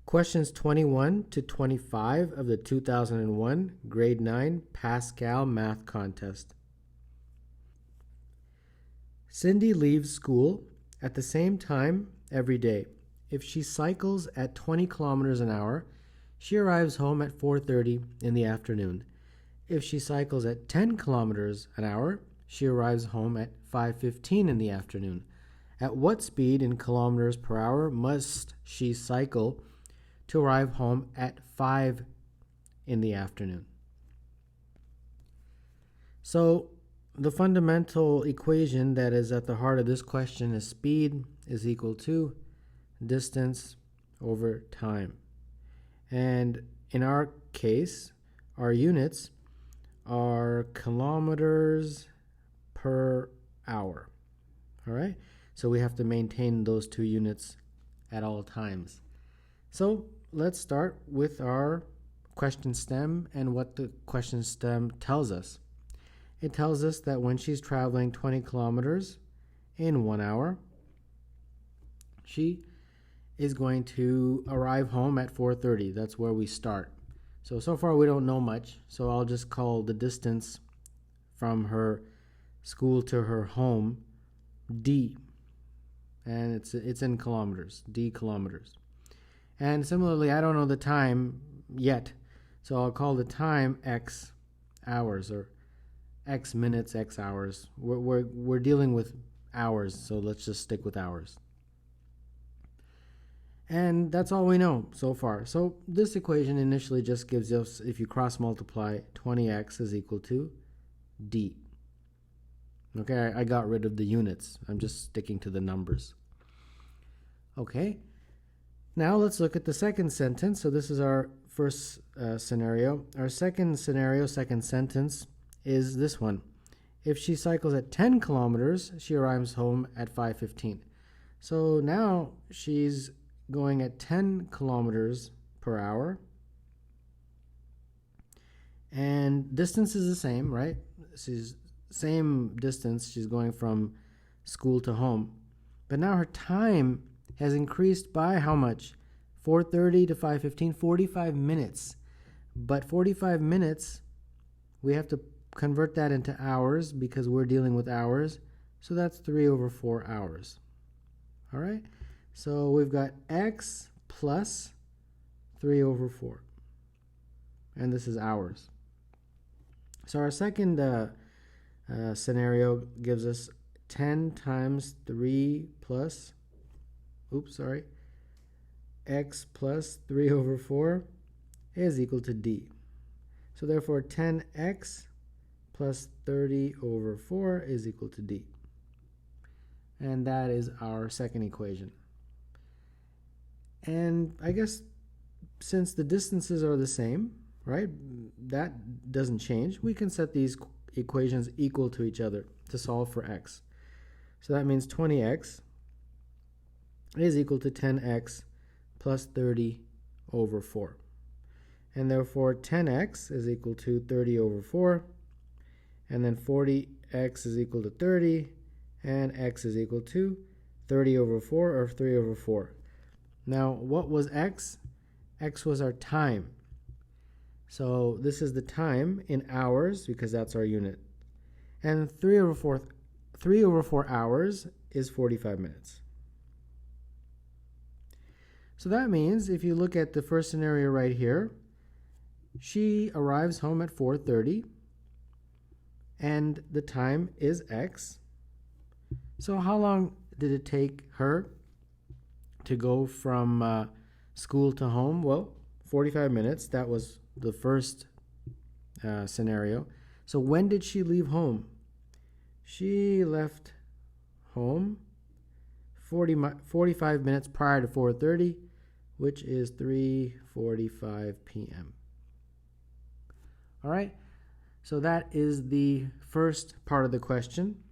Questions 21 to 25 of the 2001 Grade 9 Pascal Math Contest. Cindy leaves school at the same time every day. If she cycles at 20 kilometers an hour, she arrives home at 4:30 in the afternoon. If she cycles at 10 kilometers an hour, she arrives home at 5:15 in the afternoon. At what speed in kilometers per hour must she cycle to arrive home at 5 in the afternoon? So the fundamental equation that is at the heart of this question is speed is equal to distance over time. And in our case, our units are kilometers per hour. All right? So we have to maintain those two units at all times. So let's start with our question stem and what the question stem tells us. It tells us that when she's traveling 20 kilometers in 1 hour, she is going to arrive home at 4:30. That's where we start. So far we don't know much, so I'll just call the distance from her school to her home D. And it's in kilometers, D kilometers. And similarly, I don't know the time yet, so I'll call the time X hours, or X minutes, X hours. We're dealing with hours, so let's just stick with hours. And that's all we know so far. So this equation initially just gives us, if you cross multiply, 20x is equal to D. Okay, I got rid of the units. I'm just sticking to the numbers. Okay, now let's look at the second sentence. So this is our first scenario. Our second scenario, second sentence, is this one. If she cycles at 10 kilometers, she arrives home at 5:15. So now she's going at 10 kilometers per hour. And distance is the same, right? She's same distance. She's going from school to home. But now her time has increased by how much? 4:30 to 5:15, 45 minutes. But 45 minutes, we have to convert that into hours because we're dealing with hours. So that's 3/4 hours. All right? So we've got x plus 3/4. And this is hours. So our second scenario gives us 10 times 3 plus, x plus 3/4 is equal to d. So therefore 10x plus 30/4 is equal to d. And that is our second equation. And I guess since the distances are the same, right, that doesn't change, we can set these equations equal to each other to solve for x. So that means 20x is equal to 10x plus 30/4. And therefore 10x is equal to 30/4, and then 40x is equal to 30, and x is equal to 30/4 or 3/4. Now what was x? X was our time. So this is the time in hours because that's our unit. And 3/4 hours is 45 minutes. So that means if you look at the first scenario right here, she arrives home at 4:30 and the time is x. So how long did it take her to go from school to home? Well, 45 minutes. That was the first scenario. So when did she leave home? She left home 45 minutes prior to 4:30, which is 3:45 p.m. All right, so that is the first part of the question.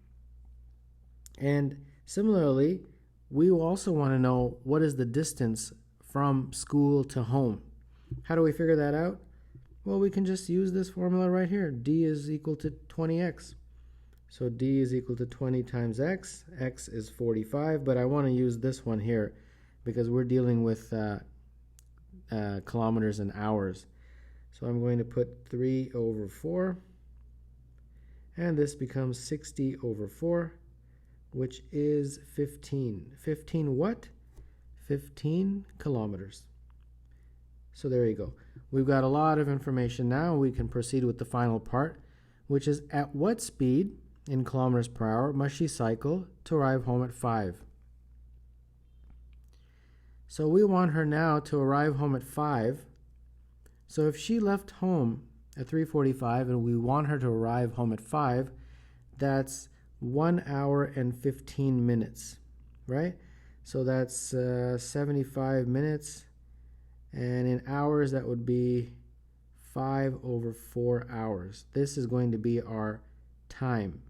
And similarly, we also want to know what is the distance from school to home. How do we figure that out? Well, we can just use this formula right here. D is equal to 20x. So D is equal to 20 times x. X is 45, but I want to use this one here because we're dealing with kilometers an hours. So I'm going to put 3 over 4, and this becomes 60 over 4, which is 15. 15 what? 15 kilometers. So there you go. We've got a lot of information now. We can proceed with the final part, which is at what speed in kilometers per hour must she cycle to arrive home at 5? So we want her now to arrive home at 5. So if she left home at 3:45 and we want her to arrive home at 5, that's 1 hour and 15 minutes, right? So that's 75 minutes, and in hours that would be 5 over 4 hours. This is going to be our time.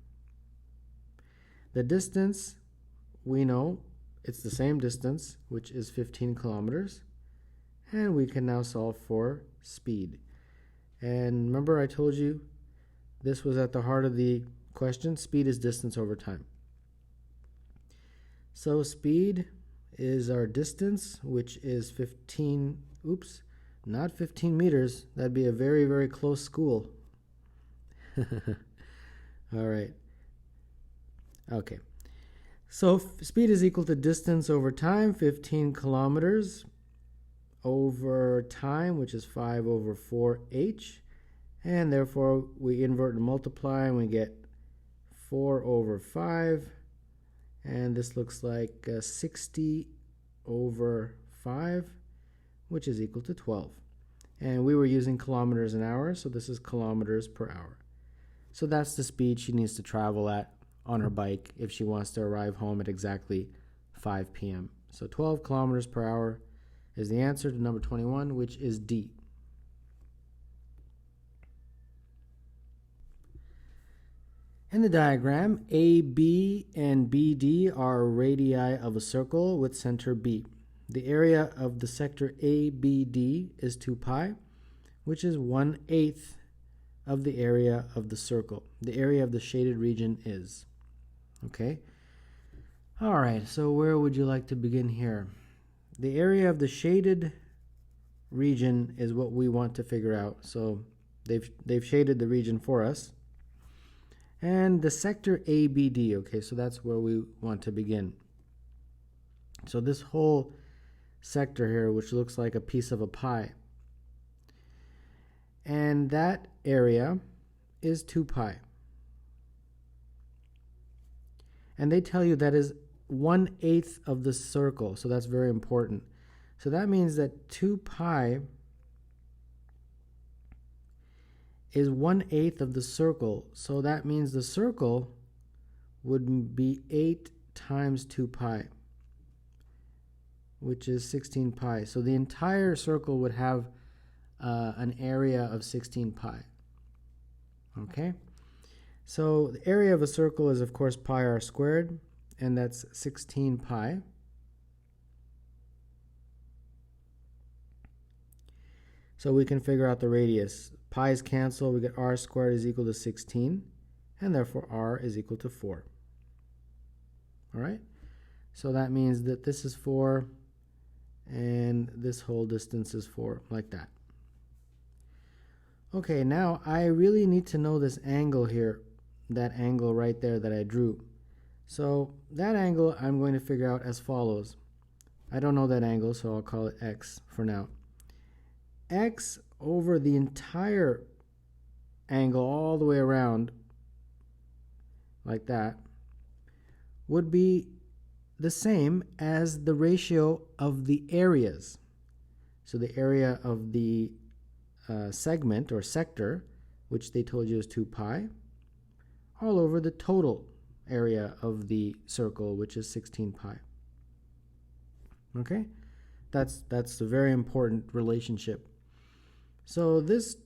The distance, we know it's the same distance, which is 15 kilometers, and we can now solve for speed. And remember I told you this was at the heart of the question. Speed is distance over time. So speed is our distance, which is 15, not 15 meters. That'd be a very, very close school. All right. Okay. So speed is equal to distance over time, 15 kilometers over time, which is 5 over 4h. And therefore, we invert and multiply, and we get 4 over 5. And this looks like 60 over 5, which is equal to 12. And we were using kilometers an hour, so this is kilometers per hour. So that's the speed she needs to travel at on her bike if she wants to arrive home at exactly 5 p.m. So 12 kilometers per hour is the answer to number 21, which is D. In the diagram, AB and BD are radii of a circle with center B. The area of the sector ABD is 2 pi, which is 1/8 of the area of the circle. The area of the shaded region is. Okay? All right, so where would you like to begin here? The area of the shaded region is what we want to figure out. So they've shaded the region for us. And the sector ABD, okay, so that's where we want to begin. So this whole sector here, which looks like a piece of a pie, and that area is 2 pi. And they tell you that is 1/8 of the circle, so that's very important. So that means that 2 pi is 1/8 of the circle. So that means the circle would be 8 times 2 pi, which is 16 pi. So the entire circle would have an area of 16 pi. Okay? So the area of a circle is, of course, pi r squared, and that's 16 pi. So we can figure out the radius. Pi's cancel, we get r squared is equal to 16, and therefore r is equal to 4. All right? So that means that this is 4, and this whole distance is 4, like that. Okay, now I really need to know this angle here, that angle right there that I drew. So that angle I'm going to figure out as follows. I don't know that angle, so I'll call it x for now. X over the entire angle all the way around, like that, would be the same as the ratio of the areas. So the area of the segment or sector, which they told you is 2 pi, all over the total area of the circle, which is 16 pi. Okay? That's a very important relationship. So this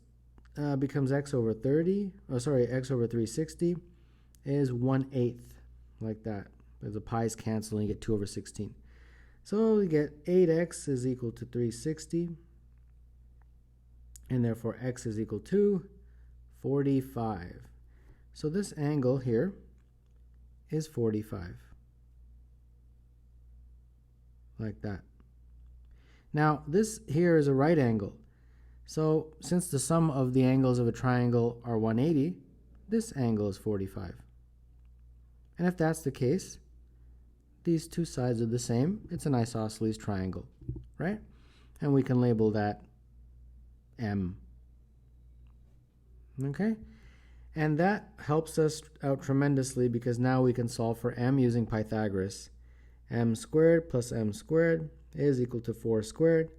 becomes x over 360 is 1/8, like that. As the pi's cancel, and you get 2 over 16. So we get 8x is equal to 360, and therefore x is equal to 45. So this angle here is 45, like that. Now, this here is a right angle. So, since the sum of the angles of a triangle are 180, this angle is 45. And if that's the case, these two sides are the same. It's an isosceles triangle, right? And we can label that M. Okay? And that helps us out tremendously because now we can solve for M using Pythagoras. M squared plus M squared is equal to 4 squared.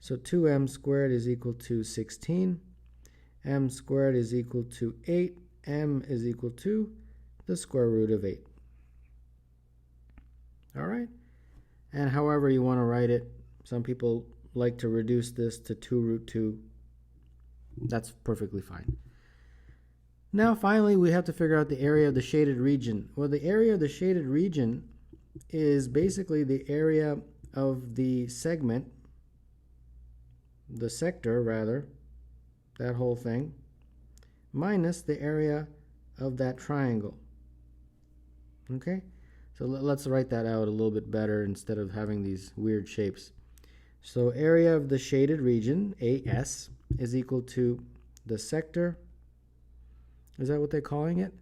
So 2M squared is equal to 16. M squared is equal to 8. M is equal to the square root of 8. All right? And however you want to write it, some people like to reduce this to 2 root 2. That's perfectly fine. Now finally we have to figure out the area of the shaded region. Well, the area of the shaded region is basically the area of the segment, the sector rather, that whole thing, minus the area of that triangle. Okay? So let's write that out a little bit better instead of having these weird shapes. So area of the shaded region, AS, is equal to the sector. Is that what they're calling it?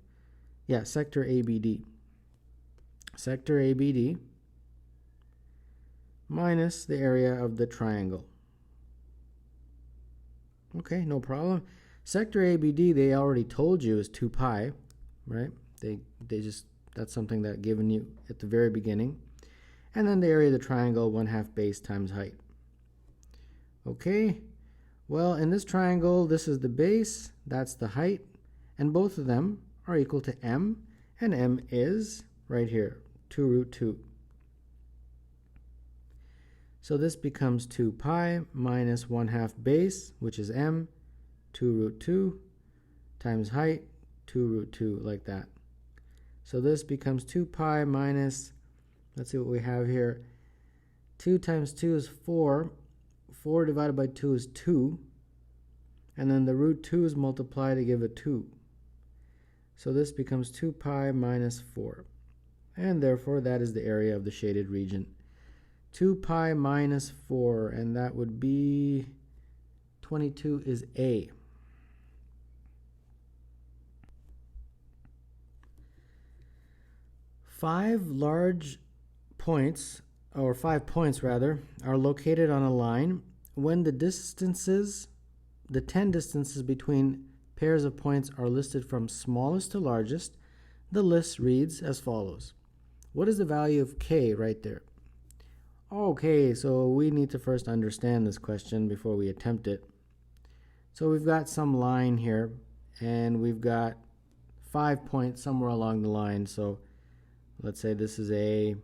Yeah, sector ABD. Sector ABD minus the area of the triangle. Okay, no problem. Sector ABD, they already told you, is 2 pi, right? They just, that's something that given you at the very beginning. And then the area of the triangle, 1/2 base times height. Okay, well, in this triangle, this is the base, that's the height, and both of them are equal to M, and M is right here, 2 root 2. So this becomes 2 pi minus 1/2 base, which is M, 2 root 2, times height, 2 root 2, like that. So this becomes 2 pi minus, let's see what we have here. 2 times 2 is 4. 4 divided by 2 is 2. And then the root 2 is multiplied to give a 2. So this becomes 2 pi minus 4. And therefore, that is the area of the shaded region. 2 pi minus 4, and that would be 22 is A. Five points rather, are located on a line when the 10 distances between pairs of points are listed from smallest to largest. The list reads as follows. What is the value of K right there? Okay, so we need to first understand this question before we attempt it. So we've got some line here, and we've got 5 points somewhere along the line. So let's say this is A,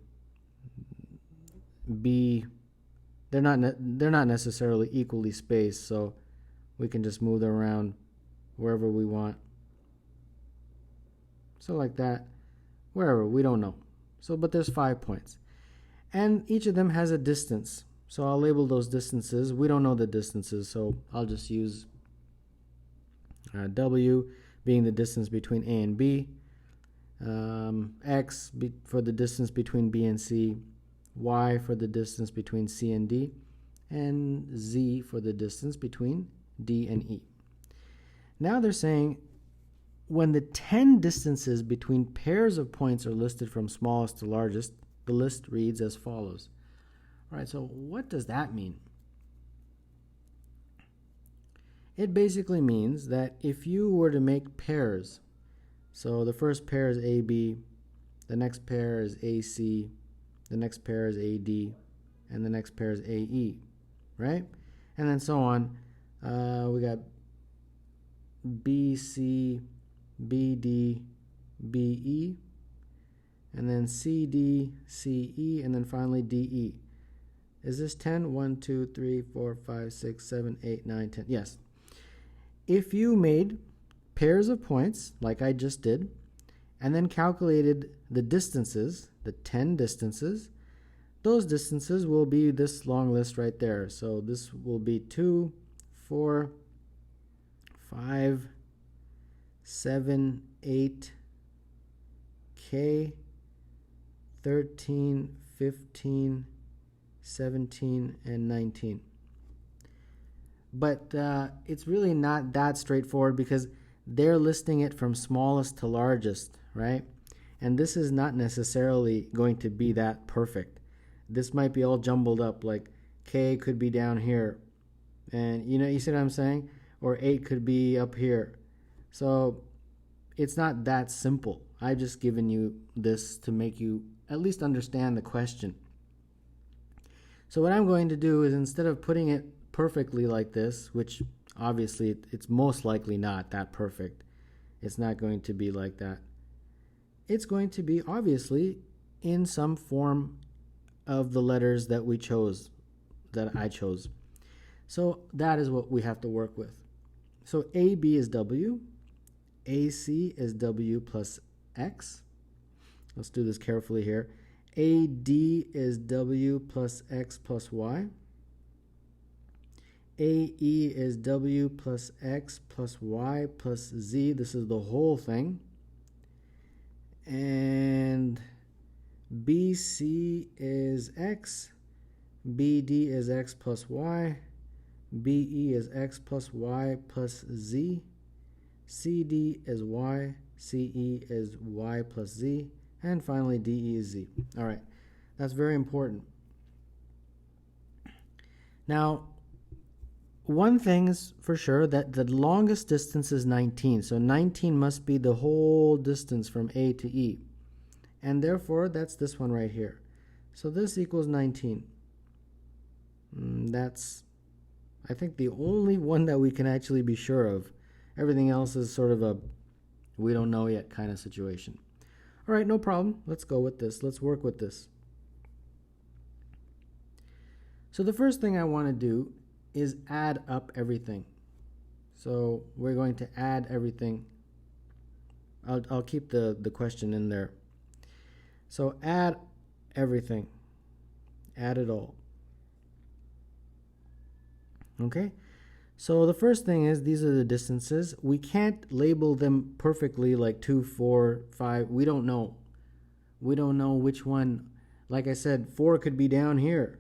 B. They're not necessarily equally spaced, so we can just move them around wherever we want. So like that, wherever, we don't know. So, but there's 5 points. And each of them has a distance. So I'll label those distances. We don't know the distances, so I'll just use W being the distance between A and B, X for the distance between B and C, Y for the distance between C and D, and Z for the distance between D and E. Now they're saying when the 10 distances between pairs of points are listed from smallest to largest, the list reads as follows. All right, so what does that mean? It basically means that if you were to make pairs, so the first pair is AB, the next pair is AC, the next pair is AD, and the next pair is AE, right? And then so on. We got BC, BD, BE, and then CD, CE, and then finally DE. Is this 10? 1, 2, 3, 4, 5, 6, 7, 8, 9, 10. Yes. If you made pairs of points, like I just did, and then calculated the distances, the 10 distances, those distances will be this long list right there. So this will be 2, 4, 5, 7, 8, K, 13, 15, 17, and 19. But it's really not that straightforward because they're listing it from smallest to largest, right? And this is not necessarily going to be that perfect. This might be all jumbled up, like K could be down here. And you see what I'm saying? Or 8 could be up here. So it's not that simple. I've just given you this to make you at least understand the question. So what I'm going to do is, instead of putting it perfectly like this, which obviously it's most likely not that perfect, it's not going to be like that. It's going to be obviously in some form of the letters that we chose, that I chose. So that is what we have to work with. So AB is W, AC is W plus X. Let's do this carefully here. AD is W plus X plus Y. AE is W plus X plus Y plus Z. This is the whole thing. And BC is X. BD is X plus Y. BE is X plus Y plus Z. CD is Y. CE is Y plus Z. And finally, DE is Z. All right, that's very important. Now, one thing is for sure, that the longest distance is 19. So 19 must be the whole distance from A to E. And therefore, that's this one right here. So this equals 19. That's, I think, the only one that we can actually be sure of. Everything else is sort of a we don't know yet kind of situation. All right, no problem. Let's go with this. Let's work with this. So the first thing I want to do is add up everything. So we're going to add everything. I'll keep the question in there. So add everything. Add it all. Okay? So the first thing is, these are the distances. We can't label them perfectly like 2, 4, 5. We don't know. We don't know which one. Like I said, 4 could be down here.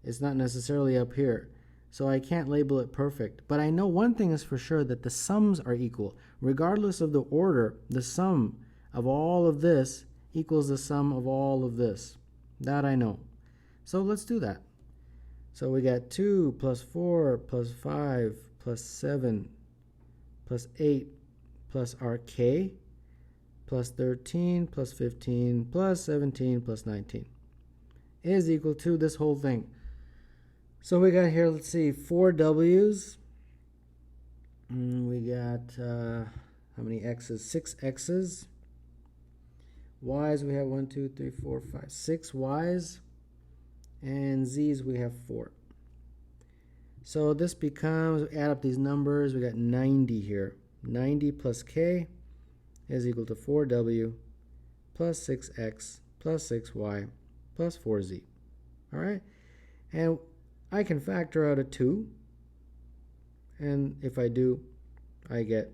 It's not necessarily up here. So I can't label it perfect. But I know one thing is for sure, that the sums are equal. Regardless of the order, the sum of all of this equals the sum of all of this. That I know. So let's do that. So we got 2 plus 4 plus 5 plus 7 plus 8 plus our k plus 13 plus 15 plus 17 plus 19 is equal to this whole thing. So we got here, let's see, 4 w's. We got, how many x's? 6 x's. Y's, we have 1, 2, 3, 4, 5, 6 y's. And z's, we have 4. So this becomes, add up these numbers, we got 90 here. 90 plus k is equal to 4w plus 6x plus 6y plus 4z. All right? And I can factor out a 2. And if I do, I get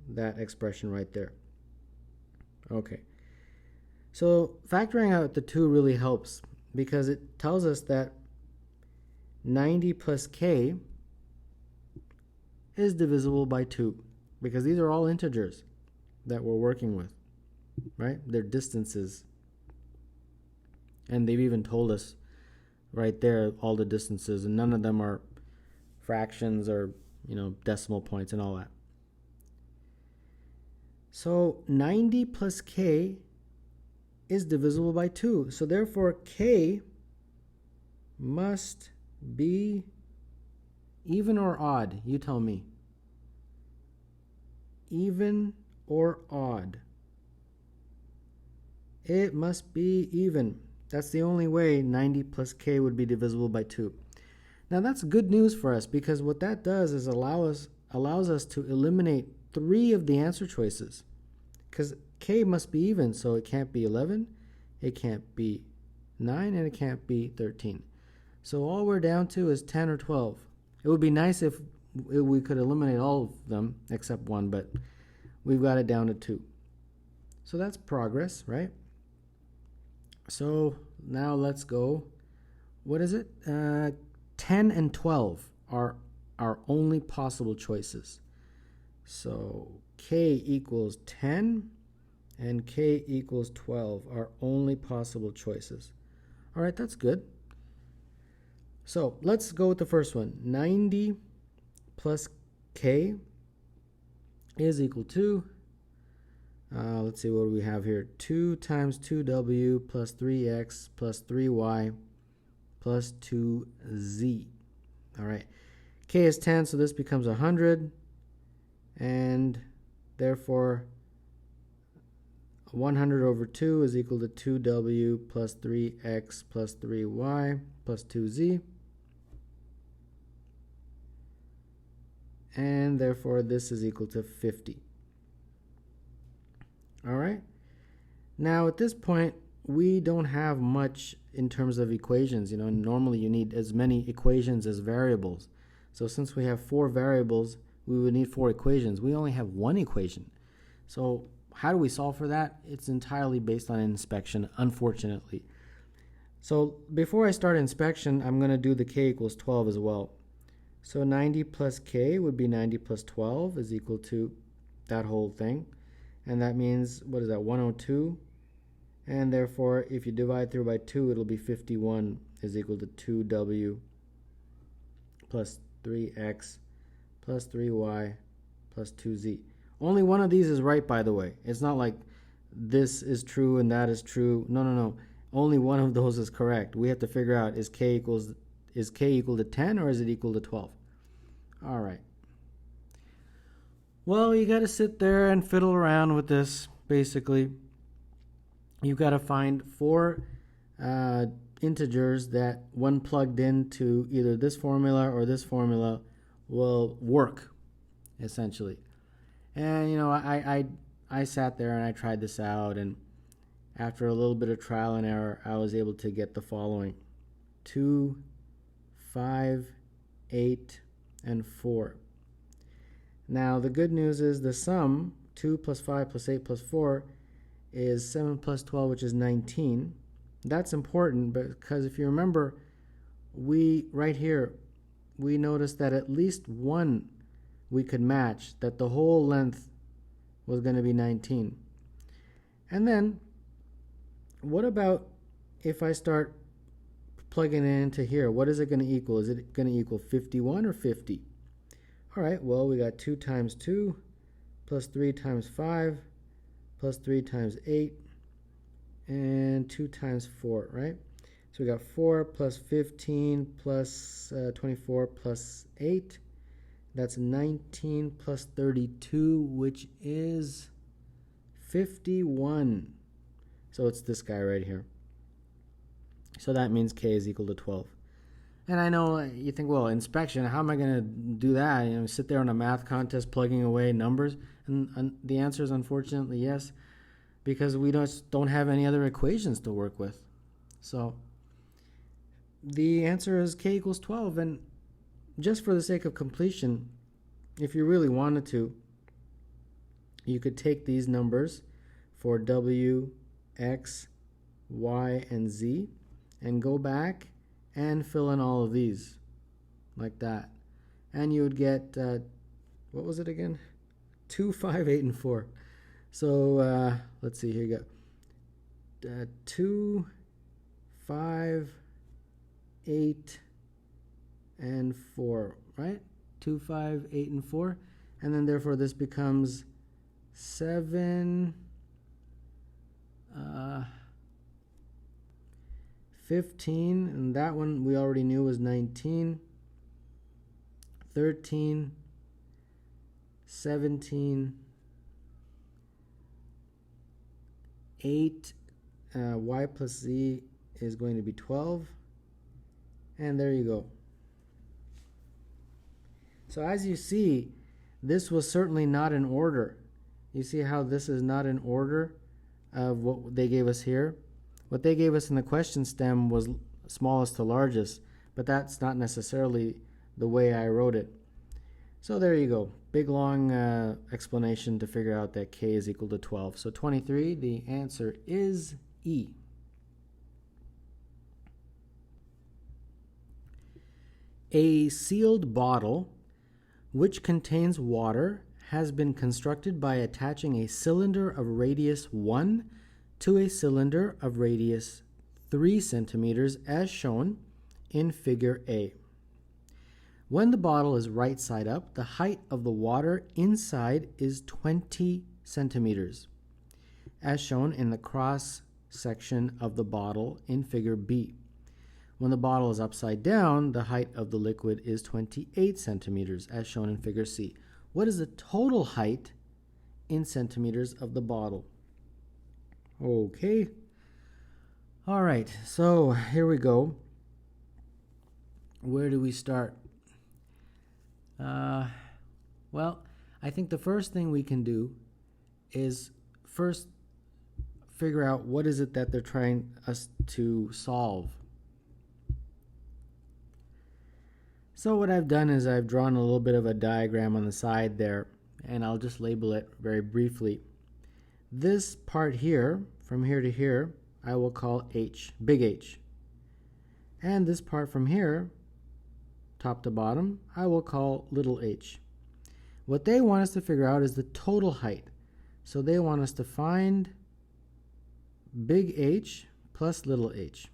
that expression right there. Okay. So factoring out the 2 really helps, because it tells us that 90 plus k is divisible by 2, because these are all integers that we're working with, right? They're distances. And they've even told us right there all the distances, and none of them are fractions or, decimal points and all that. So 90 plus k is divisible by 2. So therefore, k must be even or odd. You tell me. Even or odd? It must be even. That's the only way 90 plus k would be divisible by 2. Now that's good news for us, because what that does is allows us to eliminate 3 of the answer choices, because k must be even, so it can't be 11, it can't be 9, and it can't be 13. So all we're down to is 10 or 12. It would be nice if we could eliminate all of them except 1, but we've got it down to 2. So that's progress, right? So now let's go what is it? 10 and 12 are our only possible choices. So k equals 10 and k equals 12 are only possible choices. All right, that's good. So let's go with the first one. 90 plus k is equal to, let's see, what do we have here? 2 times 2w plus 3x plus 3y plus 2z. All right, k is 10, so this becomes 100, and therefore 100 over 2 is equal to 2w plus 3x plus 3y plus 2z. And therefore this is equal to 50. All right. Now at this point, we don't have much in terms of equations. Normally you need as many equations as variables. So since we have 4 variables, we would need 4 equations. We only have 1 equation. So how do we solve for that? It's entirely based on inspection, unfortunately. So before I start inspection, I'm going to do the k equals 12 as well. So 90 plus k would be 90 plus 12 is equal to that whole thing. And that means, what is that, 102? And therefore, if you divide through by 2, it'll be 51 is equal to 2w plus 3x plus 3y plus 2z. Only one of these is right, by the way. It's not like this is true and that is true. No. Only one of those is correct. We have to figure out, is k equal to 10 or is it equal to 12? All right. Well, you got to sit there and fiddle around with this, basically. You've got to find 4 integers that, when plugged into either this formula or this formula, will work, essentially. And, I sat there and I tried this out, and after a little bit of trial and error, I was able to get the following: 2, 5, 8, and 4. Now, the good news is the sum, 2 plus 5 plus 8 plus 4, is 7 plus 12, which is 19. That's important because if you remember, right here, we noticed that at least one we could match, that the whole length was going to be 19. And then, what about if I start plugging it into here? What is it going to equal? Is it going to equal 51 or 50? All right, well, we got 2 times 2 plus 3 times 5 plus 3 times 8 and 2 times 4, right? So we got 4 plus 15 plus 24 plus 8. That's 19 plus 32, which is 51. So it's this guy right here. So that means k is equal to 12. And I know you think, well, inspection, how am I going to do that? Sit there on a math contest plugging away numbers? And the answer is unfortunately yes, because we don't have any other equations to work with. So the answer is k equals 12. And just for the sake of completion, if you really wanted to, you could take these numbers for w, x, y, and z and go back and fill in all of these like that, and you would get what was it again? 2, 5, 8, and 4. So let's see, here you go. 2, 5, 8, and 4, right? 2, 5, 8, and 4, and then therefore this becomes 7, 15, and that one we already knew was 19, 13, 17, 8, y plus z is going to be 12, and there you go. So as you see, this was certainly not in order. You see how this is not in order of what they gave us here? What they gave us in the question stem was smallest to largest, but that's not necessarily the way I wrote it. So there you go. Big long explanation to figure out that k is equal to 12. So 23, the answer is E. A sealed bottle which contains water has been constructed by attaching a cylinder of radius 1 to a cylinder of radius 3 centimeters as shown in figure A. When the bottle is right side up, the height of the water inside is 20 centimeters, as shown in the cross section of the bottle in figure B. When the bottle is upside down, the height of the liquid is 28 centimeters, as shown in figure C. What is the total height in centimeters of the bottle? Okay. All right, so here we go. Where do we start? Well, I think the first thing we can do is first figure out what is it that they're trying us to solve. So what I've done is I've drawn a little bit of a diagram on the side there, and I'll just label it very briefly. This part here, from here to here, I will call H, big H. And this part from here, top to bottom, I will call little h. What they want us to figure out is the total height. So they want us to find big H plus little h.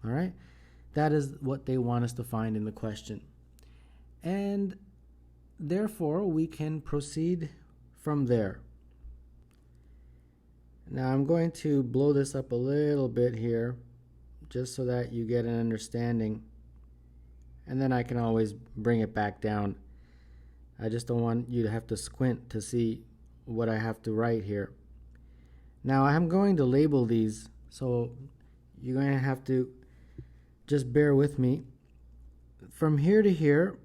All right? That is what they want us to find in the question. And therefore, we can proceed from there. Now I'm going to blow this up a little bit here, just so that you get an understanding. And then I can always bring it back down. I just don't want you to have to squint to see what I have to write here. Now I'm going to label these, so you're going to have to just bear with me. From here to here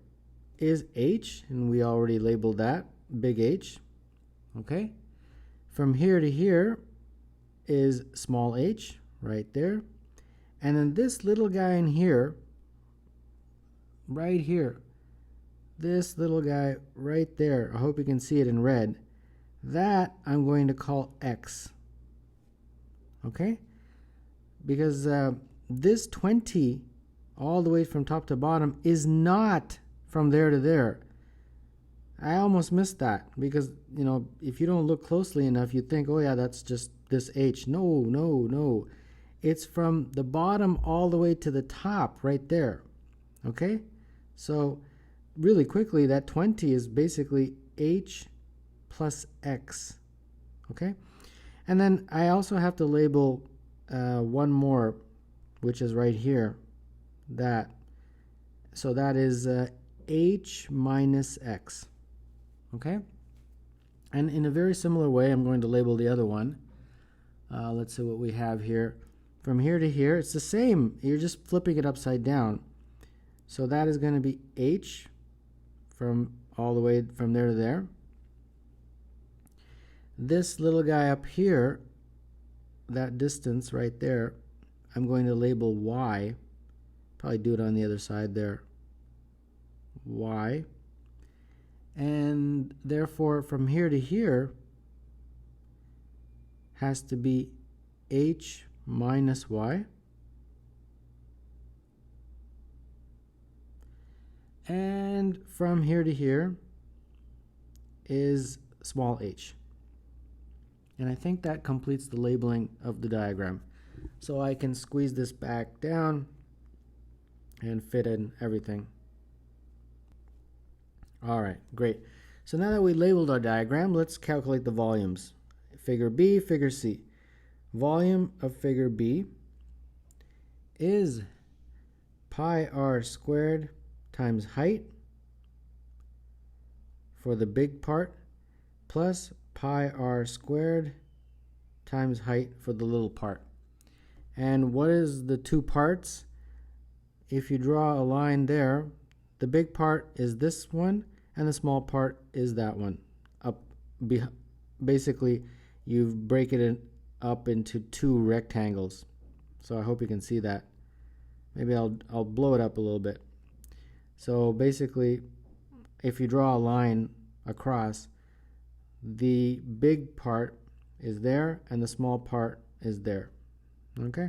is H, and we already labeled that, big H. Okay? From here to here is small h, right there. And then this little guy in here, right here, this little guy right there, I hope you can see it in red, that I'm going to call x. Okay? Because this 20 all the way from top to bottom is not from there to there. I almost missed that because, you know, if you don't look closely enough, you think, oh yeah, that's just this h. No, no, no. It's from the bottom all the way to the top right there. Okay? So really quickly, that 20 is basically h plus x. Okay? And then I also have to label one more, which is right here. That. So that is h minus x. Okay? And in a very similar way, I'm going to label the other one. Let's see what we have here. From here to here, it's the same. You're just flipping it upside down. So that is going to be h from all the way from there to there. This little guy up here, that distance right there, I'm going to label y. Probably do it on the other side there. Y. And therefore, from here to here has to be h minus y. And from here to here is small h. And I think that completes the labeling of the diagram. So I can squeeze this back down and fit in everything. All right, great. So now that we labeled our diagram, let's calculate the volumes. Figure B, figure C. Volume of figure B is pi r squared times height for the big part plus pi r squared times height for the little part. And what is the two parts? If you draw a line there, the big part is this one and the small part is that one. Basically, you break it up into two rectangles. So I hope you can see that. Maybe I'll blow it up a little bit. So basically, if you draw a line across, the big part is there and the small part is there. Okay?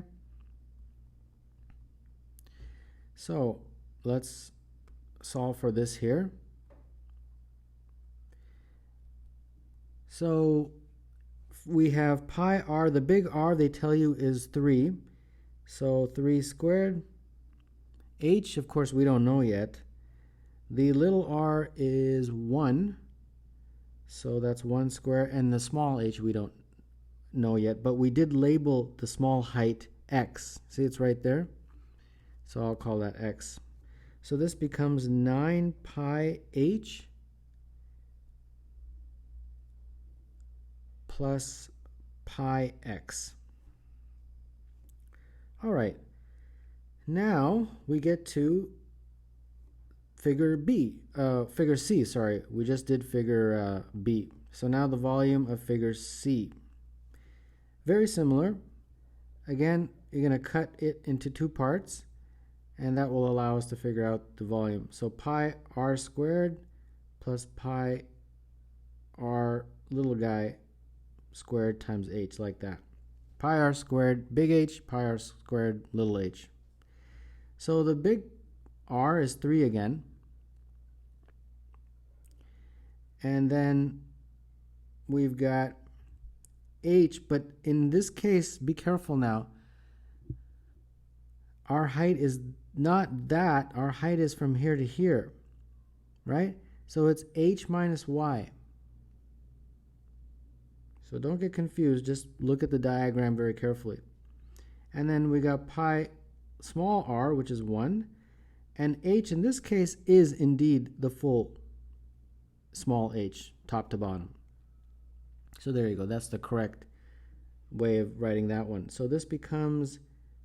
So let's solve for this here. So we have pi r. The big R they tell you is 3. So 3 squared. H, of course, we don't know yet. The little r is 1. So that's 1 squared. And the small h we don't know yet. But we did label the small height x. See, it's right there. So I'll call that x. So this becomes 9 pi h plus pi x. All right. Now we get to figure C, sorry. We just did figure B. So now the volume of figure C. Very similar. Again, you're going to cut it into 2 parts, and that will allow us to figure out the volume. So pi r squared plus pi r little guy squared times h, like that. Pi r squared big H, pi r squared little h. So the big R is 3 again. And then we've got h, but in this case, be careful now. Our height is not that. Our height is from here to here, right? So it's h minus y. So don't get confused. Just look at the diagram very carefully. And then we got pi small r, which is 1. And h in this case is indeed the full small h, top to bottom. So there you go. That's the correct way of writing that one. So this becomes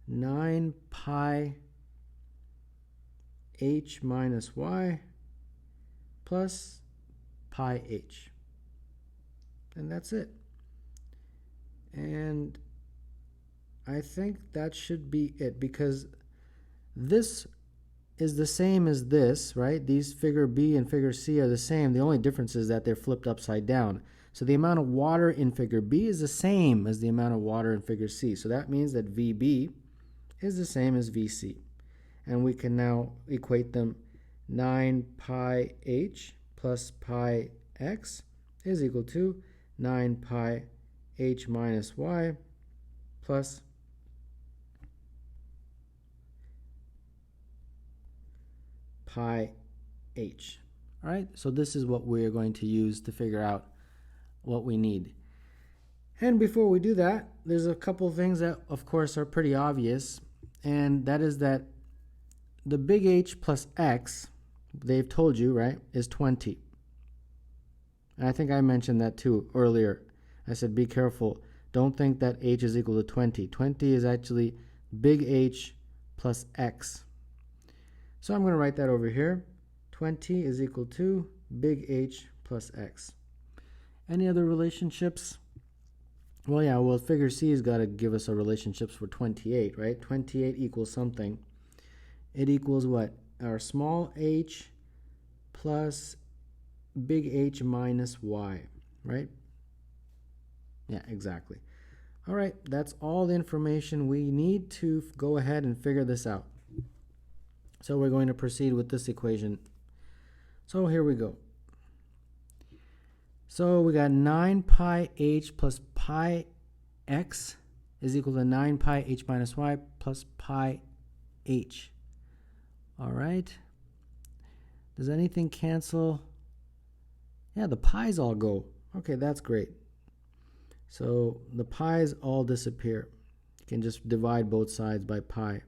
9 pi h minus y plus pi h. And that's it. And I think that should be it, because this is the same as this, right? These figure B and figure C are the same. The only difference is that they're flipped upside down. So the amount of water in figure B is the same as the amount of water in figure C. So that means that VB is the same as VC. And we can now equate them. 9 pi h plus pi x is equal to 9 pi h minus y plus pi h. All right, so this is what we're going to use to figure out what we need. And before we do that, there's a couple things that, of course, are pretty obvious, and that is that the big H plus x, they've told you, right, is 20. And I think I mentioned that too earlier. I said be careful. Don't think that h is equal to 20. 20 is actually big H plus x. So I'm going to write that over here. 20 is equal to big H plus x. Any other relationships? Well, yeah, well, figure C has got to give us a relationships for 28, right? 28 equals something. It equals what? Our small h plus big H minus y, right? Yeah, exactly. All right, that's all the information we need to go ahead and figure this out. So we're going to proceed with this equation. So here we go. So we got 9 pi h plus pi x is equal to 9 pi h minus y plus pi h. All right. Does anything cancel? Yeah, the pi's all go. Okay, that's great. So the pi's all disappear. You can just divide both sides by pi.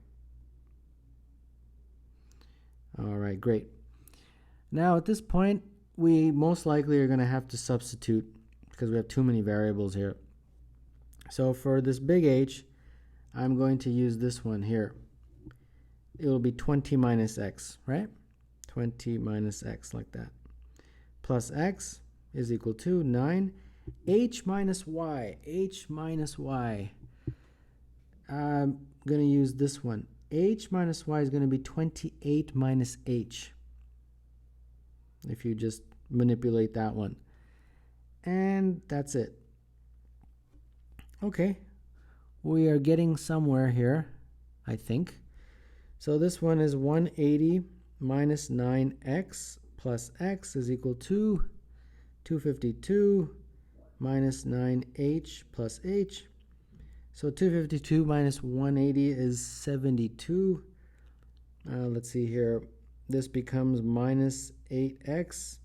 All right, great. Now at this point, we most likely are going to have to substitute because we have too many variables here. So for this big H, I'm going to use this one here. It will be 20 minus x, right? 20 minus x, like that. Plus x is equal to 9. H minus y. H minus y. I'm going to use this one. H minus y is going to be 28 minus h. If you just manipulate that one. And that's it. Okay. We are getting somewhere here, I think. So this one is 180 minus 9x plus x is equal to 252 minus 9h plus h. So 252 minus 180 is 72. Let's see here. This becomes minus 8x.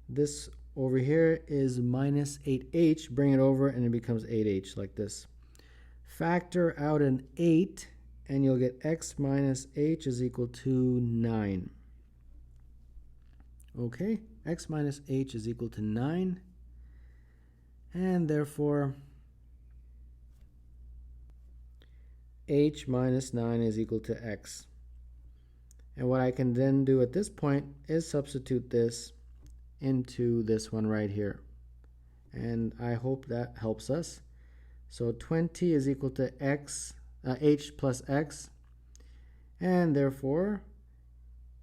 This over here is minus 8h. Bring it over and it becomes 8h like this. Factor out an 8 and you'll get x minus h is equal to 9. Okay, x minus h is equal to 9. And therefore, h minus 9 is equal to x. And what I can then do at this point is substitute this into this one right here. And I hope that helps us. So 20 is equal to h plus x. And therefore,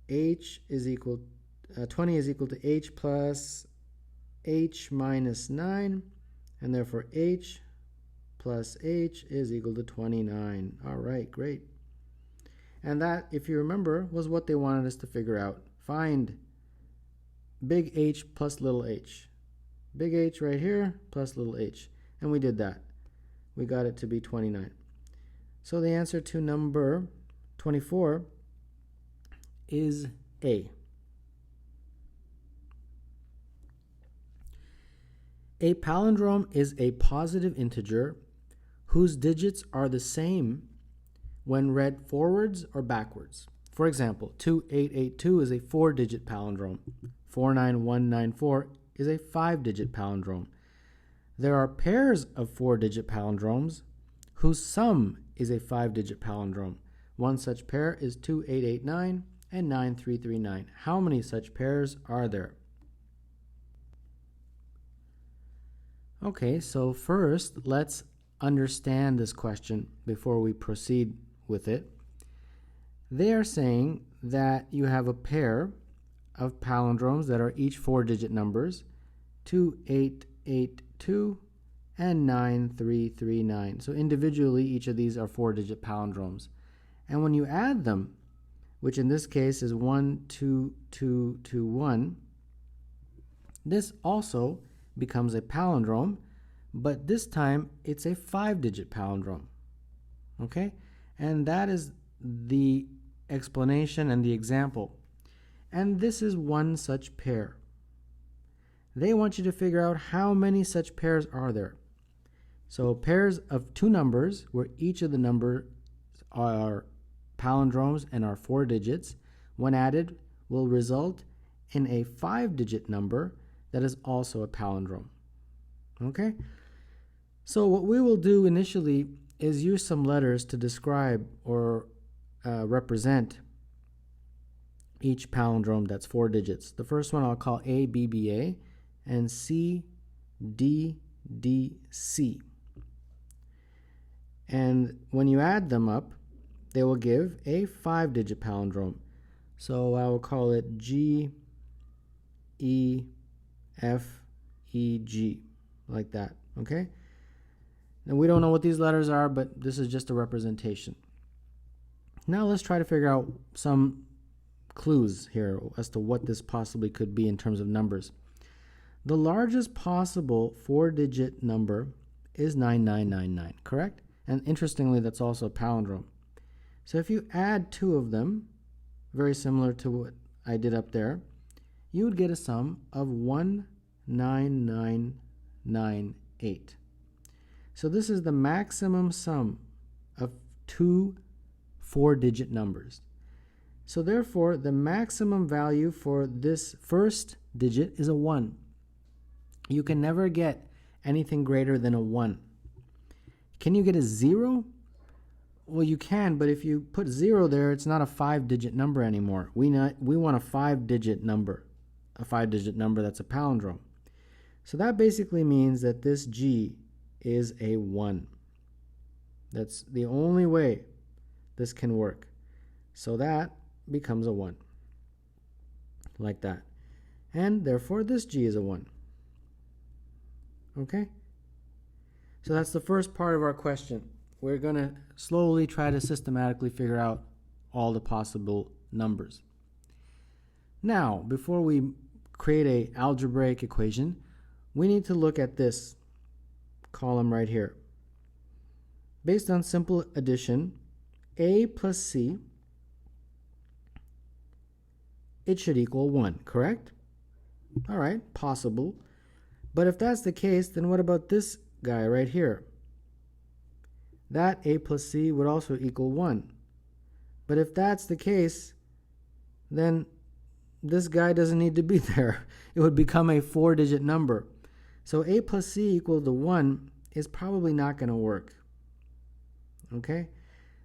h is equal 20 is equal to h plus h minus 9. And therefore, h plus h is equal to 29. All right, great. And that, if you remember, was what they wanted us to figure out. Find big H plus little h. Big H right here plus little h. And we did that. We got it to be 29. So the answer to number 24 is A. A palindrome is a positive integer whose digits are the same when read forwards or backwards. For example, 2882 is a 4-digit palindrome. 49194 is a 5-digit palindrome. There are pairs of 4-digit palindromes whose sum is a 5-digit palindrome. One such pair is 2889 and 9339. How many such pairs are there? Okay, so first let's understand this question before we proceed with it. They are saying that you have a pair of palindromes that are each 4-digit numbers, 2882 and 9339. So individually, each of these are 4-digit palindromes. And when you add them, which in this case is 12221, this also becomes a palindrome, but this time it's a 5-digit palindrome. Okay? And that is the explanation and the example. And this is one such pair. They want you to figure out how many such pairs are there. So pairs of two numbers where each of the numbers are palindromes and are 4 digits, when added, will result in a 5-digit number that is also a palindrome. Okay? So what we will do initially is use some letters to describe or represent each palindrome that's 4 digits. The first one I'll call A, B, B, A, and C, D, D, C. And when you add them up, they will give a 5-digit palindrome. So I will call it G, E, F, E, G, like that, okay? Now we don't know what these letters are, but this is just a representation. Now let's try to figure out some clues here as to what this possibly could be in terms of numbers. The largest possible 4-digit number is 9999, correct? And interestingly, that's also a palindrome. So if you add two of them, very similar to what I did up there, you would get a sum of 19998. So this is the maximum sum of two 4-digit numbers. So therefore, the maximum value for this first digit is a 1. You can never get anything greater than a 1. Can you get a 0? Well, you can, but if you put 0 there, it's not a 5-digit number anymore. We want a 5-digit number, a 5-digit number that's a palindrome. So that basically means that this G is a 1. That's the only way this can work. So that becomes a 1, like that. And therefore, this G is a 1. Okay? So that's the first part of our question. We're going to slowly try to systematically figure out all the possible numbers. Now, before we create an algebraic equation, we need to look at this column right here. Based on simple addition, A plus C, it should equal 1, correct? All right, possible. But if that's the case, then what about this guy right here? That A plus C would also equal 1. But if that's the case, then this guy doesn't need to be there. It would become a 4-digit number. So A plus C equal to 1 is probably not going to work. Okay?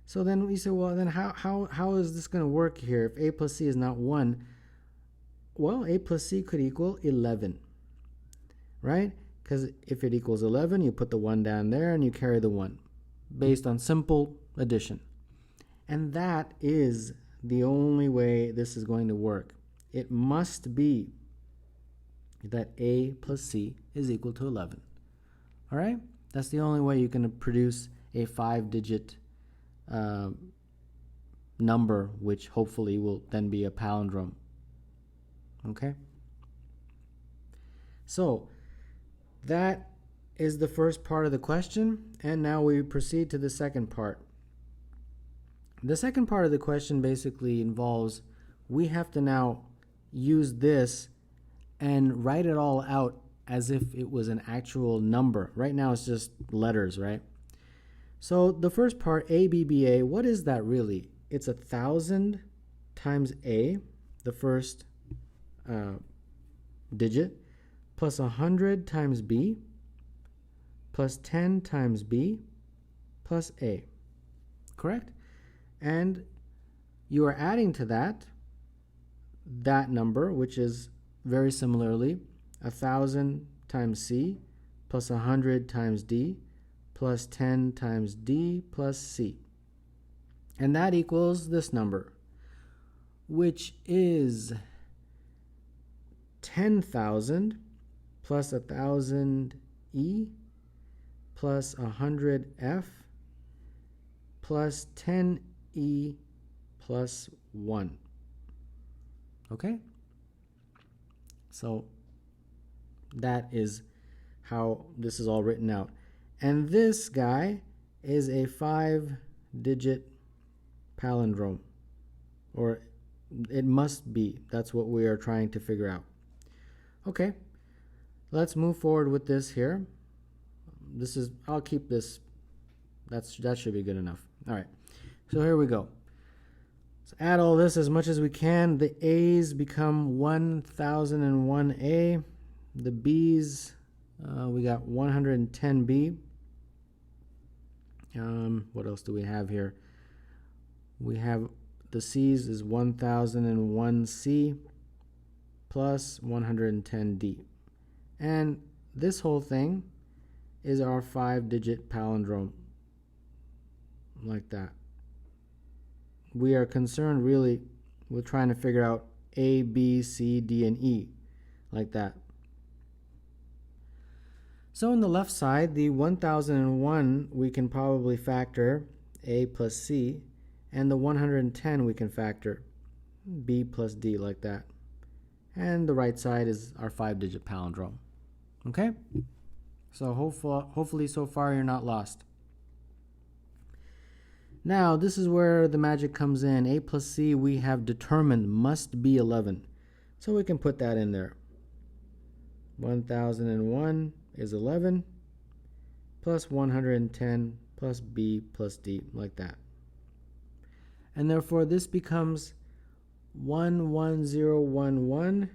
So then we say, well, then how is this going to work here if A plus C is not 1? Well, A plus C could equal 11, right? Because if it equals 11, you put the 1 down there and you carry the 1, based on simple addition. And that is the only way this is going to work. It must be that A plus C is equal to 11. All right? That's the only way you can produce a 5-digit number, which hopefully will then be a palindrome. Okay? So that is the first part of the question, and now we proceed to the second part. The second part of the question basically involves we have to now use this and write it all out as if it was an actual number. Right now it's just letters, right? So the first part, ABBA, what is that really? It's 1,000 times A, the first digit, plus 100 times B, plus 10 times B, plus A. Correct? And you are adding to that number, which is very similarly 1,000 times C, plus 100 times D, plus 10 times D, plus C. And that equals this number, which is 10,000 plus 1,000 E plus 100 F plus 10 E plus 1. Okay? So that is how this is all written out. And this guy is a 5-digit palindrome, or it must be. That's what we are trying to figure out. Okay, let's move forward with this here. I'll keep this. That should be good enough. All right, so here we go. So add all this as much as we can. The A's become 1001A. The B's, we got 110B. What else do we have here? We have the C's is 1001C plus 110D. And this whole thing is our 5-digit palindrome, like that. We are concerned really with trying to figure out A, B, C, D, and E, like that. So on the left side, the 1001, we can probably factor A plus C, and the 110 we can factor B plus D, like that. And the right side is our 5-digit palindrome. Okay? So hopefully so far you're not lost. Now, this is where the magic comes in. A plus C we have determined must be 11. So we can put that in there. 1001 is 11 plus 110 plus B plus D, like that. And therefore this becomes 11011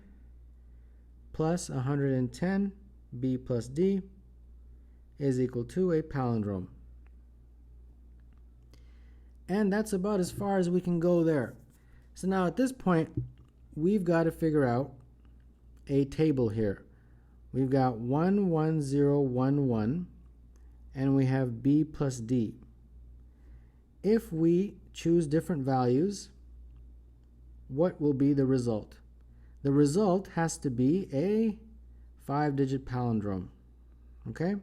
plus 110 B plus D is equal to a palindrome. And that's about as far as we can go there. So now at this point, we've got to figure out a table here. We've got 11011 and we have B plus D. If we choose different values, what will be the result? The result has to be a 5-digit palindrome. Okay?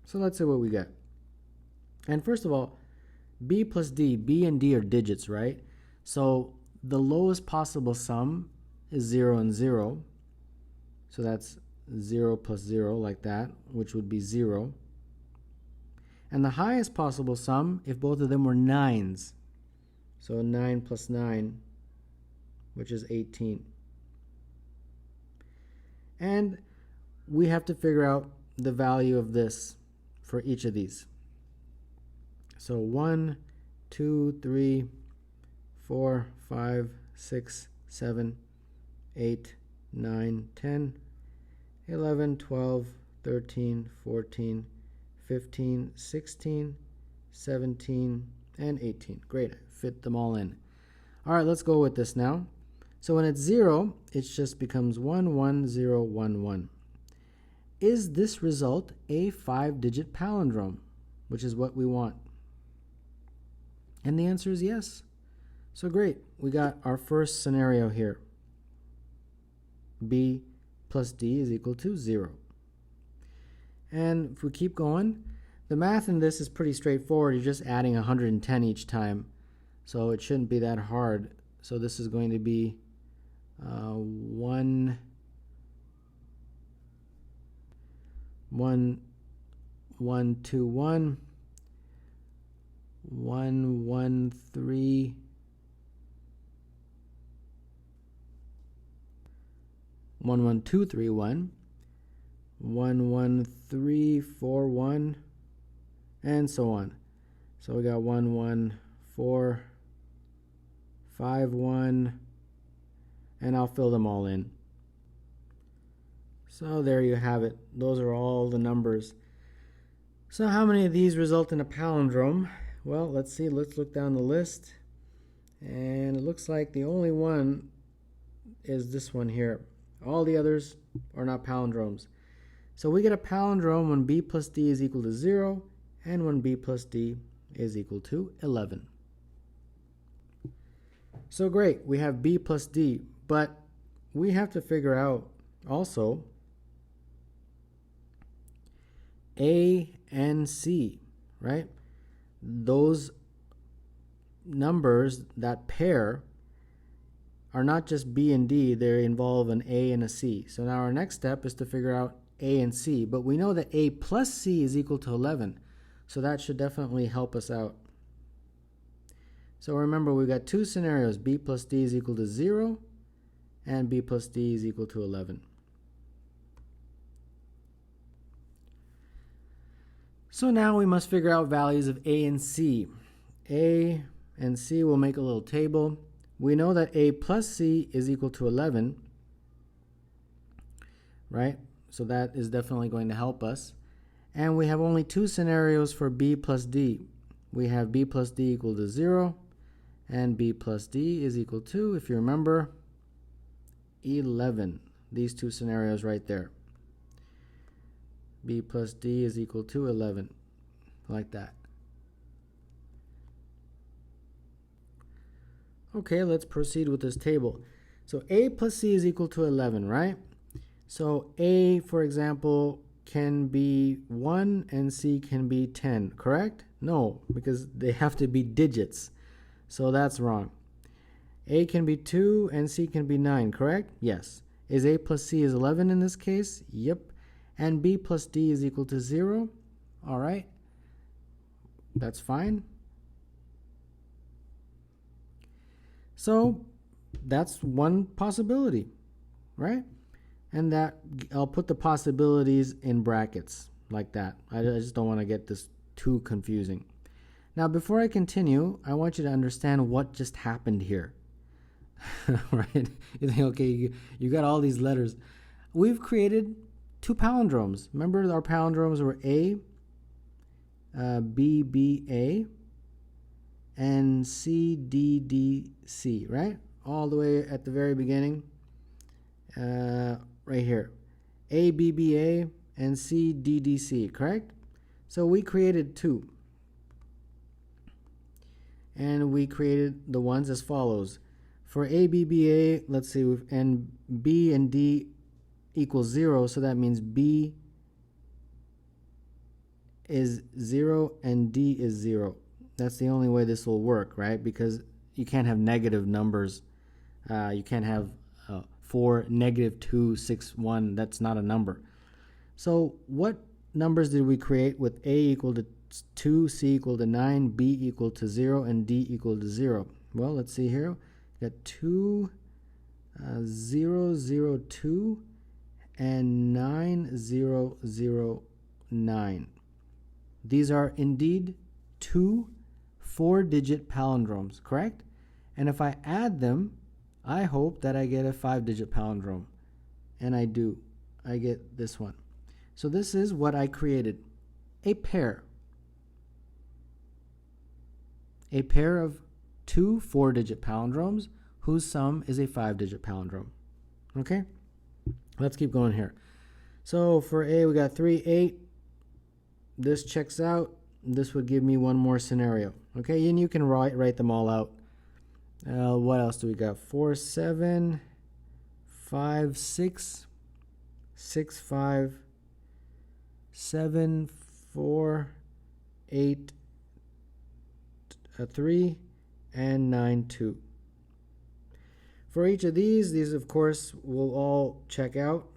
So let's see what we get. And first of all, B plus D, B and D are digits, right? So the lowest possible sum is 0 and 0. So that's 0 plus 0 like that, which would be 0. And the highest possible sum if both of them were 9s. So 9 plus 9, which is 18. And we have to figure out the value of this for each of these. So 1, 2, 3, 4, 5, 6, 7, 8, 9, 10, 11, 12, 13, 14, 15, 16, 17, and 18. Great, I fit them all in. All right, let's go with this now. So when it's 0, it just becomes 1, 1, 0, 1, 1. Is this result a 5-digit palindrome, which is what we want? And the answer is yes. So great, we got our first scenario here. B plus D is equal to 0. And if we keep going, the math in this is pretty straightforward. You're just adding 110 each time, so it shouldn't be that hard. So this is going to be 1, 1, 1, 2, 1, 1, 1, 3, 1, 1, 2, 3, 1, 1, 1, 3, 4, 1, and so on. So we got 1, 1, 4, 5, 1, and I'll fill them all in. So there you have it. Those are all the numbers. So how many of these result in a palindrome? Well, let's see. Let's look down the list. And it looks like the only one is this one here. All the others are not palindromes. So we get a palindrome when B plus D is equal to 0 and when B plus D is equal to 11. So great, we have B plus D, but we have to figure out also A and C, right? Those numbers, that pair, are not just B and D, they involve an A and a C. So now our next step is to figure out A and C, but we know that A plus C is equal to 11, so that should definitely help us out. So remember, we've got two scenarios, B plus D is equal to 0 and B plus D is equal to 11. So now we must figure out values of A and C. A and C, will make a little table. We know that A plus C is equal to 11, right? So that is definitely going to help us. And we have only two scenarios for B plus D. We have B plus D equal to 0, and B plus D is equal to, if you remember, 11. These two scenarios right there. B plus D is equal to 11, like that. Okay, let's proceed with this table. So A plus C is equal to 11, right? So A, for example, can be 1 and C can be 10, correct? No, because they have to be digits. So that's wrong. A can be 2 and C can be 9, correct? Yes. Is A plus C is 11 in this case? Yep. And B plus D is equal to 0? All right. That's fine. So that's one possibility, right? And that, I'll put the possibilities in brackets like that. I just don't want to get this too confusing. Now, before I continue, I want you to understand what just happened here. Right? You think, okay, you got all these letters. We've created two palindromes. Remember, our palindromes were A, B, B, A, and C, D, D, C, right? All the way at the very beginning, right here. A, B, B, A, and C, D, D, C, correct? So we created two. And we created the ones as follows. For A, B, B, A, let's see, and B and D equals 0, so that means B is 0 and D is 0. That's the only way this will work, right? Because you can't have negative numbers. You can't have 4, negative 2, 6, 1. That's not a number. So what numbers did we create with A equal to 2, C equal to 9, B equal to 0, and D equal to 0? Well, let's see here. We got 2, 0, 0, 2, and 9, 0, 0, 9. These are indeed two 4-digit palindromes, correct? And if I add them, I hope that I get a 5-digit palindrome. And I do. I get this one. So this is what I created. A pair. A pair of two 4-digit palindromes whose sum is a 5-digit palindrome. Okay? Let's keep going here. So for A, we got 3, 8. This checks out. This would give me one more scenario. Okay, and you can write them all out. What else do we got? 4, 7, 5, 6, 6, 5, 7, 4, 8, 3, and 9, 2. For each of these of course will all check out,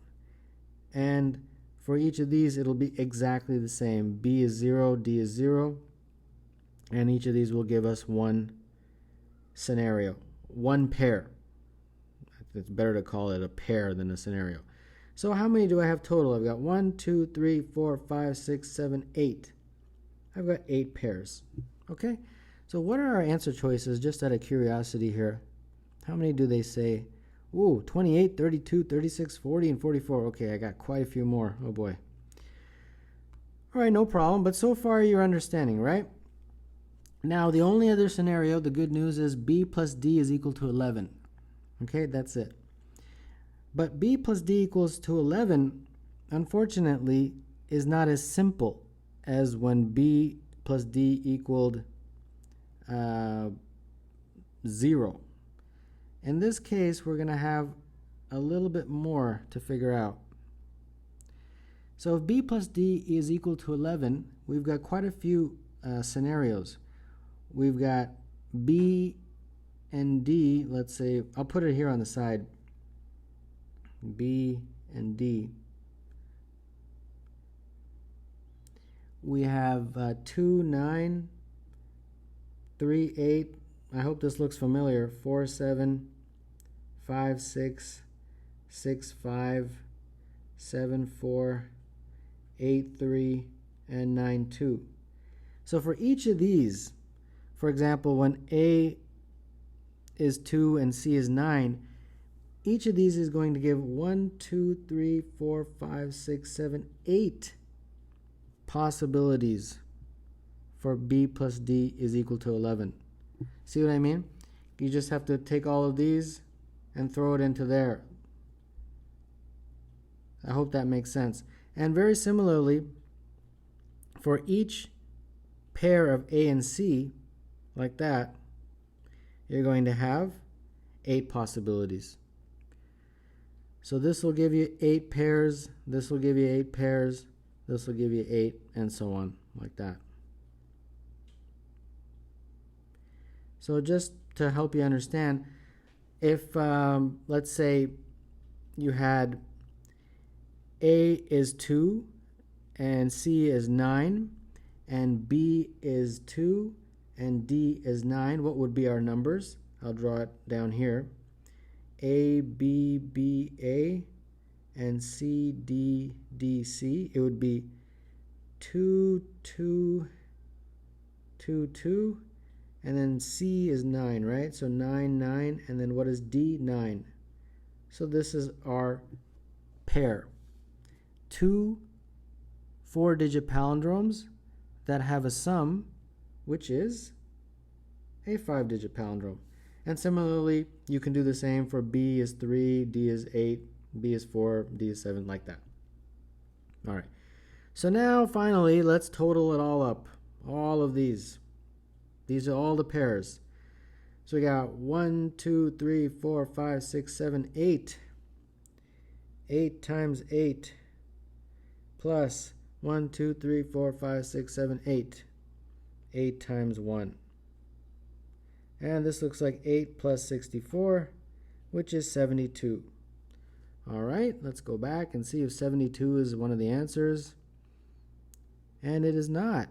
and for each of these it'll be exactly the same. B is 0, D is 0, and each of these will give us one scenario, one pair. It's better to call it a pair than a scenario. So how many do I have total? I've got 1, 2, 3, 4, 5, 6, 7, 8. I've got 8 pairs. Okay, so what are our answer choices, just out of curiosity here? How many do they say? Ooh, 28, 32, 36, 40, and 44. Okay, I got quite a few more. Oh boy. All right, no problem. But so far you're understanding, right? Now, the only other scenario, the good news is B plus D is equal to 11. Okay, that's it. But B plus D equals to 11, unfortunately, is not as simple as when B plus D equaled 0. In this case, we're going to have a little bit more to figure out. So if B plus D is equal to 11, we've got quite a few scenarios. We've got B and D, let's say, I'll put it here on the side, B and D. We have 2, 9, 3, 8, I hope this looks familiar, 4, 7, 5, 6, 6, 5, 7, 4, 8, 3, and 9, 2. So for each of these, for example, when A is 2 and C is 9, each of these is going to give 1, 2, 3, 4, 5, 6, 7, 8 possibilities for B plus D is equal to 11. See what I mean? You just have to take all of these and throw it into there. I hope that makes sense. And very similarly, for each pair of A and C, like that, you're going to have 8 possibilities. So this will give you 8 pairs, this will give you 8 pairs, this will give you 8, and so on, like that. So just to help you understand, if let's say you had A is 2 and C is 9 and B is 2 and D is 9, what would be our numbers? I'll draw it down here. A, B, B, A, and C, D, D, C. It would be 2, 2, 2, 2, and then C is 9, right? So 9, 9, and then what is D? 9. So this is our pair. 2 4-digit palindromes that have a sum which is a 5-digit palindrome. And similarly, you can do the same for B is 3, D is 8, B is 4, D is 7, like that. All right. So now, finally, let's total it all up. All of these. These are all the pairs. So we got 1, 2, 3, 4, 5, 6, 7, 8. 8 times 8 plus 1, 2, 3, 4, 5, 6, 7, 8. 8 times 1. And this looks like 8 plus 64, which is 72. All right, let's go back and see if 72 is one of the answers. And it is not.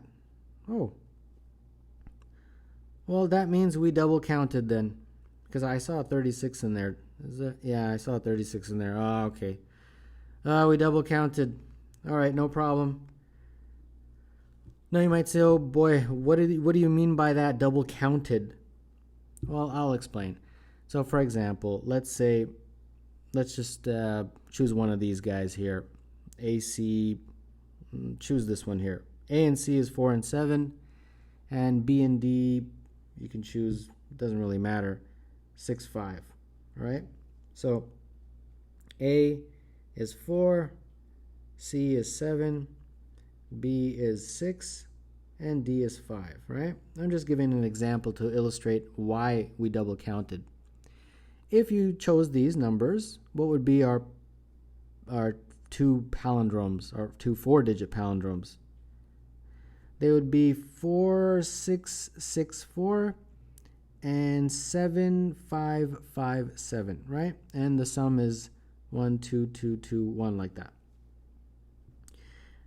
Oh. Well, that means we double counted then, because I saw 36 in there. Is it? Yeah, I saw 36 in there. Oh, okay. We double counted. All right, no problem. Now you might say, oh boy, what do you mean by that, double counted? Well, I'll explain. So for example, let's just choose one of these guys here. AC, choose this one here. A and C is 4 and 7, and B and D, you can choose, doesn't really matter, 6, 5, right? So A is 4, C is 7, B is 6, and D is 5, right? I'm just giving an example to illustrate why we double counted. If you chose these numbers, what would be our two palindromes, our two 4-digit palindromes? They would be 4664 and 7557, right? And the sum is 12221, like that.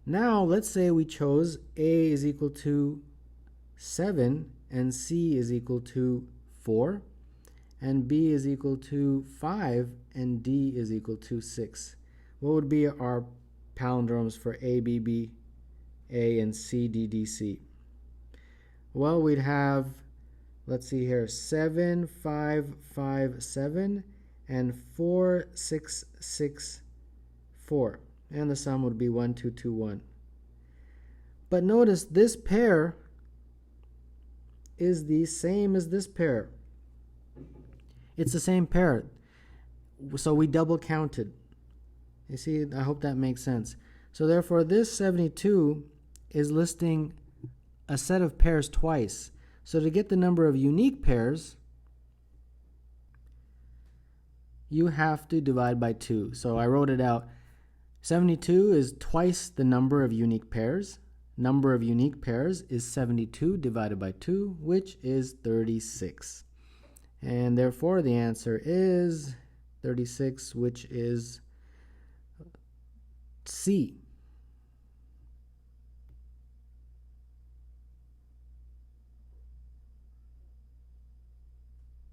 Now let's say we chose A is equal to 7 and C is equal to 4 and B is equal to 5 and D is equal to 6. What would be our palindromes for A, B, B, A, and C, D, D, C? Well, we'd have, let's see here, 7, 5, 5, 7 and 4, 6, 6, 4. And the sum would be 1221. But notice this pair is the same as this pair. It's the same pair. So we double counted. You see, I hope that makes sense. So therefore, this 72 is listing a set of pairs twice. So to get the number of unique pairs, you have to divide by 2. So I wrote it out. 72 is twice the number of unique pairs. Number of unique pairs is 72 divided by 2, which is 36. And therefore, the answer is 36, which is C.